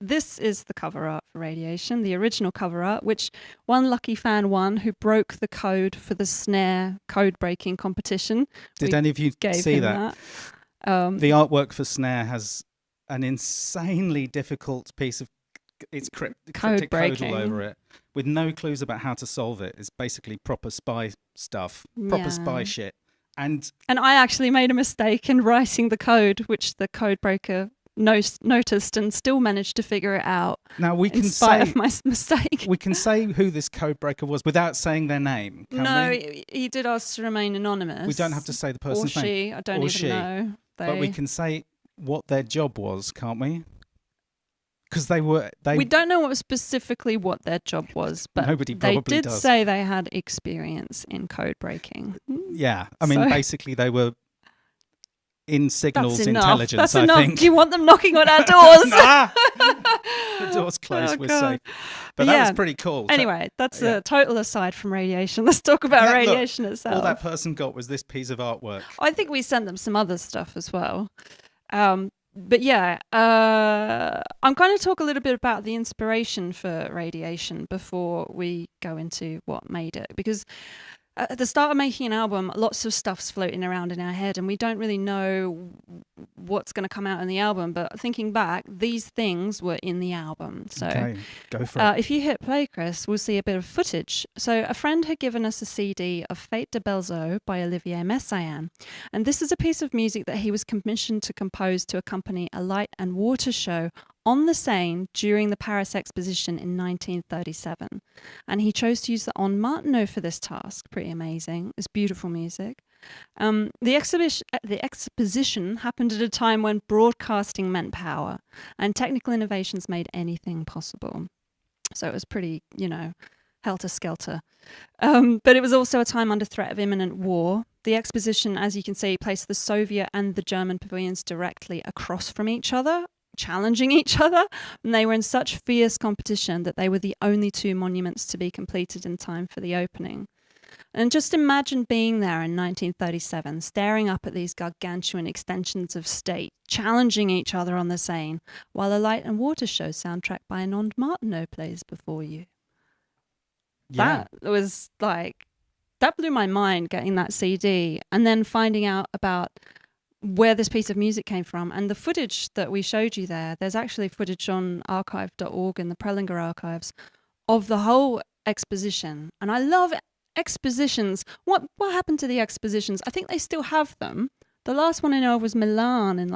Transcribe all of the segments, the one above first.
this is the cover art for Radiation, the original cover art, which one lucky fan won who broke the code for the snare code breaking competition. Did any of you see that? The artwork for Snare has an insanely difficult piece of cryptic code all over it, with no clues about how to solve it. It's basically proper spy stuff, proper spy shit. And I actually made a mistake in writing the code, which the code breaker noticed and still managed to figure it out. Now we can in spite of my mistake. We can say who this code breaker was without saying their name. He did ask to remain anonymous. We don't have to say the person's name. Or she, I don't even know. But we can say what their job was, can't we? Because we don't know specifically what their job was, but nobody probably they did does. say they had experience in code breaking. Yeah, I mean, basically they were in signals That's enough. intelligence. That's I enough. think. Do you want them knocking on our doors? The door's closed. We're safe. But that was pretty cool. Anyway, that's a total aside from Radiation. Let's talk about Radiation itself. All that person got was this piece of artwork. I think we sent them some other stuff as well. But yeah, I'm going to talk a little bit about the inspiration for Radiation before we go into what made it, because at the start of making an album, lots of stuff's floating around in our head and we don't really know what's going to come out in the album. But thinking back, these things were in the album. So okay, go for it. If you hit play, Chris, we'll see a bit of footage. So a friend had given us a CD of Fête de Belzo by Olivier Messiaen. And this is a piece of music that he was commissioned to compose to accompany a light and water show on the Seine during the Paris Exposition in 1937. And he chose to use the En Martineau for this task. Pretty amazing. It's beautiful music. The exposition happened at a time when broadcasting meant power and technical innovations made anything possible. So it was pretty, helter-skelter. But it was also a time under threat of imminent war. The exposition, as you can see, placed the Soviet and the German pavilions directly across from each other, challenging each other, and they were in such fierce competition that they were the only two monuments to be completed in time for the opening. And just imagine being there in 1937, staring up at these gargantuan extensions of state, challenging each other on the Seine, while a light and water show soundtrack by En Martineau plays before you. Yeah. That blew my mind, getting that CD, and then finding out about where this piece of music came from. And the footage that we showed you there's actually footage on archive.org in the Prelinger archives of the whole exposition. And I love expositions. What happened to the expositions? I think they still have them. The last one I know of was Milan in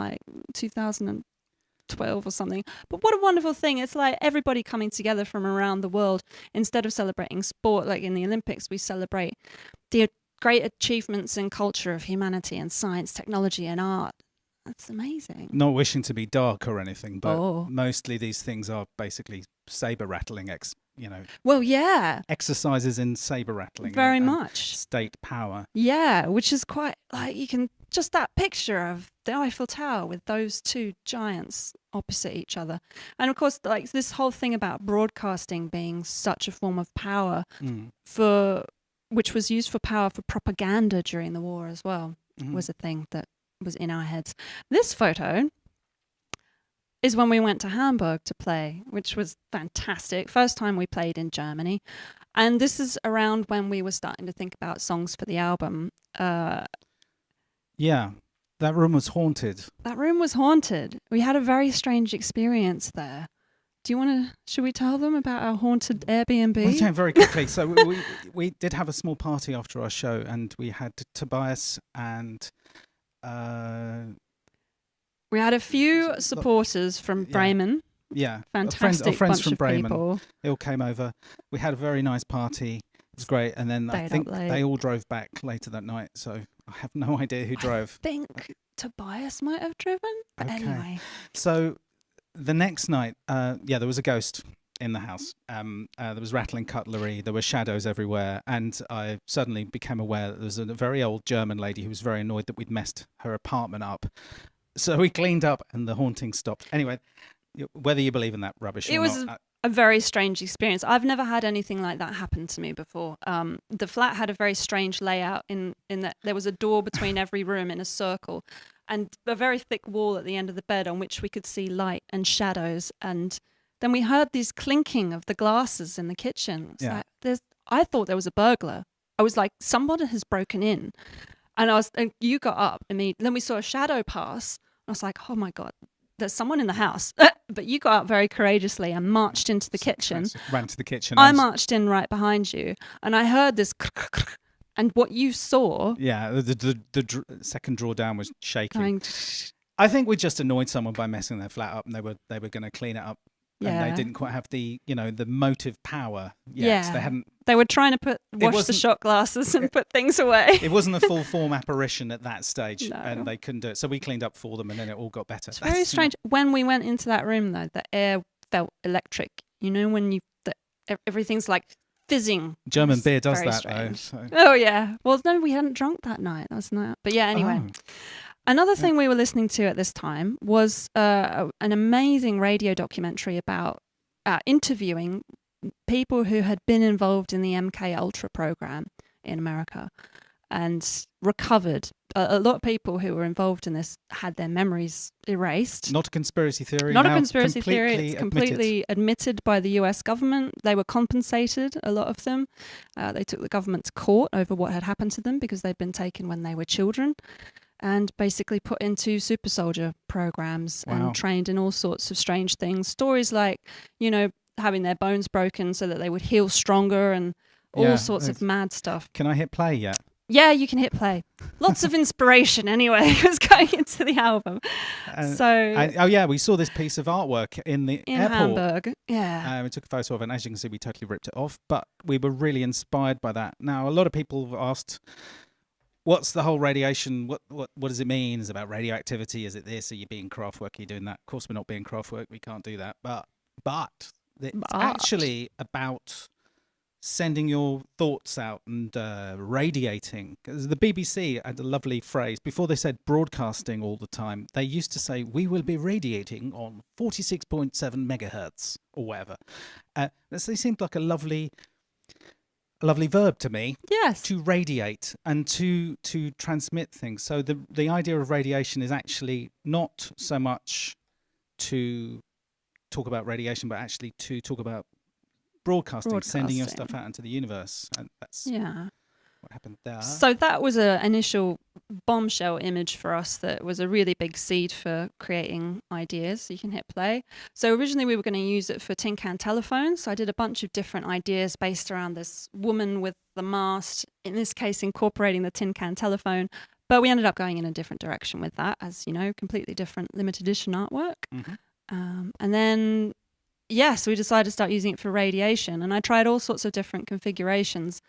2012 or something. But what a wonderful thing. It's like everybody coming together from around the world. Instead of celebrating sport like in the Olympics, we celebrate the great achievements in culture of humanity and science, technology and art. That's amazing. Not wishing to be dark or anything, but mostly these things are basically saber rattling, Well, yeah. exercises in saber rattling. Very and much. State power. Yeah, which is quite you can just that picture of the Eiffel Tower with those two giants opposite each other. And of course, this whole thing about broadcasting being such a form of power which was used for propaganda during the war as well, was a thing that was in our heads. This photo is when we went to Hamburg to play, which was fantastic. First time we played in Germany. And this is around when we were starting to think about songs for the album. Yeah, that room was haunted. We had a very strange experience there. Do you want to? Should we tell them about our haunted Airbnb? Yeah, very quickly. So we did have a small party after our show, and we had Tobias and we had a few supporters from Bremen. Yeah, fantastic friends bunch from of Bremen. People. They all came over. We had a very nice party. It was great, and then I think they all drove back later that night. So I have no idea who drove. I think Tobias might have driven. But anyway, so. The next night, there was a ghost in the house. There was rattling cutlery. There were shadows everywhere. And I suddenly became aware that there was a very old German lady who was very annoyed that we'd messed her apartment up. So we cleaned up and the haunting stopped. Anyway, whether you believe in that rubbish or not. It was a very strange experience. I've never had anything like that happen to me before. The flat had a very strange layout in that there was a door between every room in a circle, and a very thick wall at the end of the bed on which we could see light and shadows, and then we heard these clinking of the glasses in the kitchen. It's Yeah. like, I thought there was a burglar. I was like, somebody has broken in. And you got up immediately. Then we saw a shadow pass. I was like, oh my God, there's someone in the house. But you got up very courageously and marched into the kitchen. Ran to the kitchen. I marched in right behind you, and I heard this. And what you saw. Yeah, the second drawer down was shaking. Going, I think we just annoyed someone by messing their flat up, and they were going to clean it up. yeah. And they didn't quite have the motive power yet. Yeah. They hadn't. They were trying to wash the shot glasses and put things away. It wasn't a full form apparition at that stage, No. and they couldn't do it. So we cleaned up for them, and then it all got better. It's very strange. When we went into that room, though, the air felt electric. You know, when everything's like fizzing. German beer does very that, strange. though. So. Oh yeah. Well, no, we hadn't drunk that night. That was not. But yeah, anyway. Oh. Another thing we were listening to at this time was an amazing radio documentary about interviewing people who had been involved in the MK Ultra program in America and recovered. A lot of people who were involved in this had their memories erased. Not a conspiracy theory. Not a now conspiracy theory. It's admitted. completely admitted by the US government. They were compensated, a lot of them. They took the government to court over what had happened to them because they'd been taken when they were children and basically put into super soldier programs and trained in all sorts of strange things. Stories like, having their bones broken so that they would heal stronger and all sorts of mad stuff. Can I hit play yet? Yeah, you can hit play. Lots of inspiration anyway was going into the album. We saw this piece of artwork in the airport. Hamburg. Yeah. We took a photo of it, and as you can see, we totally ripped it off. But we were really inspired by that. Now, a lot of people have asked, what's the whole radiation? What does it mean? Is it about radioactivity? Is it this? Are you being Kraftwerk? Are you doing that? Of course, we're not being Kraftwerk. We can't do that. But it's actually about sending your thoughts out and radiating. Because the BBC had a lovely phrase. Before they said broadcasting all the time, they used to say, we will be radiating on 46.7 megahertz or whatever. They seemed like a lovely verb to me. Yes. To radiate and to transmit things. So the idea of radiation is actually not so much to talk about radiation, but actually to talk about broadcasting, sending your stuff out into the universe. And that's what happened there. So that was an initial bombshell image for us that was a really big seed for creating ideas. You can hit play. So originally we were going to use it for tin can telephones. So I did a bunch of different ideas based around this woman with the mast, in this case incorporating the tin can telephone. But we ended up going in a different direction with that, as you know, completely different limited edition artwork. Mm-hmm. And then so we decided to start using it for radiation, and I tried all sorts of different configurations,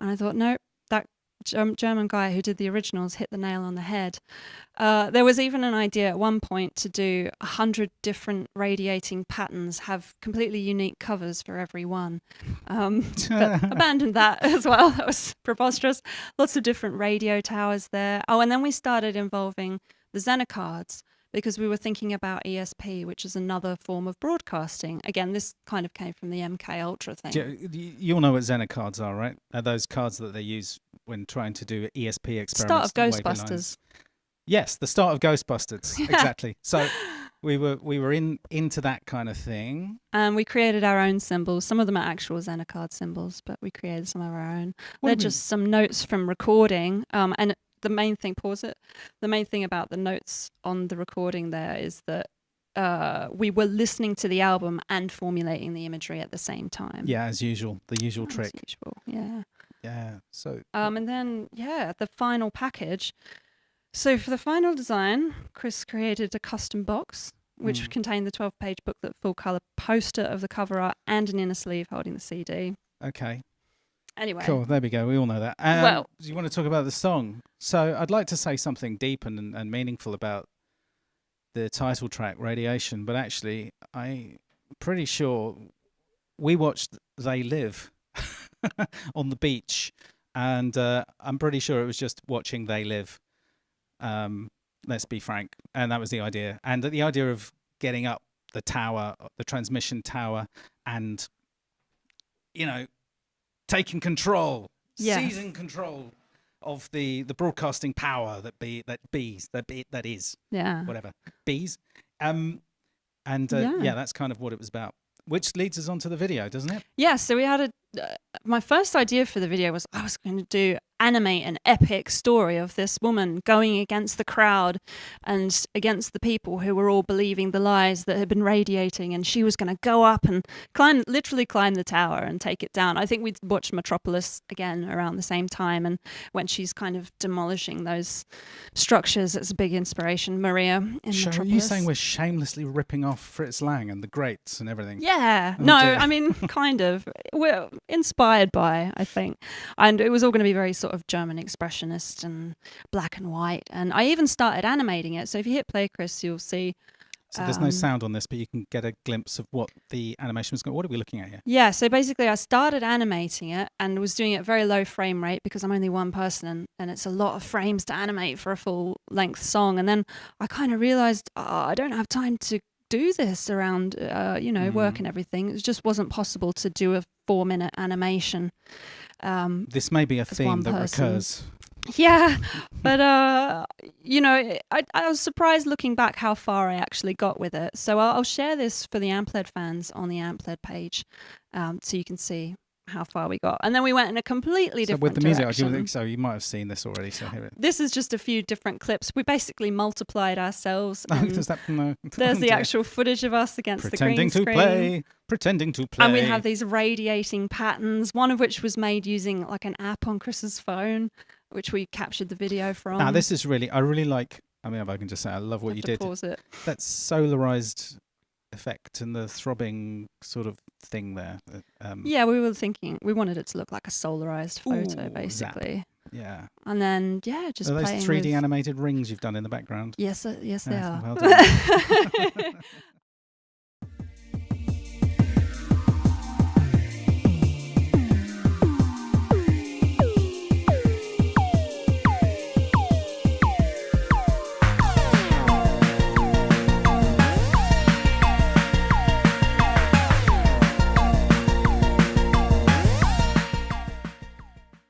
and I thought, no, that German guy who did the originals hit the nail on the head. There was even an idea at one point to do 100 different radiating patterns, have completely unique covers for every one, but abandoned that as well. That was preposterous. Lots of different radio towers there. Oh, and then we started involving the Xenocards, because we were thinking about ESP, which is another form of broadcasting. Again, this kind of came from the MK Ultra thing. You all know what Xenocards are, right? Are those cards that they use when trying to do ESP experiments? Start of Ghostbusters. Yes, the start of Ghostbusters, exactly. So we were into that kind of thing. And we created our own symbols. Some of them are actual Xenocard symbols, but we created some of our own. They're just some notes from recording. And the main thing, the main thing about the notes on the recording there is that we were listening to the album and formulating the imagery at the same time. Yeah, as usual, the usual trick. As usual, yeah. Yeah, so... and then, the final package. So for the final design, Chris created a custom box, which contained the 12-page booklet full-colour poster of the cover art and an inner sleeve holding the CD. Okay. Anyway. Cool, there we go. We all know that. Do you want to talk about the song? So I'd like to say something deep and meaningful about the title track, Radiation, but actually I'm pretty sure we watched They Live on the beach, and I'm pretty sure it was just watching They Live. Let's be frank. And that was the idea. And the idea of getting up the tower, the transmission tower, and, taking control, seizing control of the broadcasting power that is. Yeah. Whatever. Bees. That's kind of what it was about. Which leads us on to the video, doesn't it? Yeah, so we had my first idea for the video was I was going to animate an epic story of this woman going against the crowd and against the people who were all believing the lies that had been radiating, and she was going to go up and literally climb the tower and take it down. I think we watched Metropolis again around the same time, and when she's kind of demolishing those structures, it's a big inspiration. Maria in Metropolis. Are you saying we're shamelessly ripping off Fritz Lang and the greats and everything? Yeah. Oh, no, dear. I mean, kind of. We're inspired by, I think. And it was all going to be very sort of German expressionist and black and white. And I even started animating it. So if you hit play, Chris, you'll see. So there's no sound on this, but you can get a glimpse of what the animation was going. What are we looking at here? Yeah, so basically I started animating it and was doing it at very low frame rate because I'm only one person and it's a lot of frames to animate for a full length song. And then I kind of realized, I don't have time to do this around, work and everything. It just wasn't possible to do a 4-minute animation. This may be a theme that recurs. Yeah, but I was surprised looking back how far I actually got with it. So I'll share this for the Ampled fans on the Ampled page, so you can see how far we got. And then we went in a completely different with the direction. music, so you might have seen this already. So here it. This is just a few different clips. We basically multiplied ourselves. There's the actual footage of us against the green screen. Pretending to play. And we have these radiating patterns, one of which was made using like an app on Chris's phone, which we captured the video from. Now, this is really, I really like, I mean, if I can just say, I love what you did. Pause it. That solarized effect and the throbbing sort of thing there. Yeah, we were thinking, we wanted it to look like a solarized photo, basically. Zap. Yeah. And then, just are those playing 3D with... animated rings you've done in the background? Yes, they are. Well done.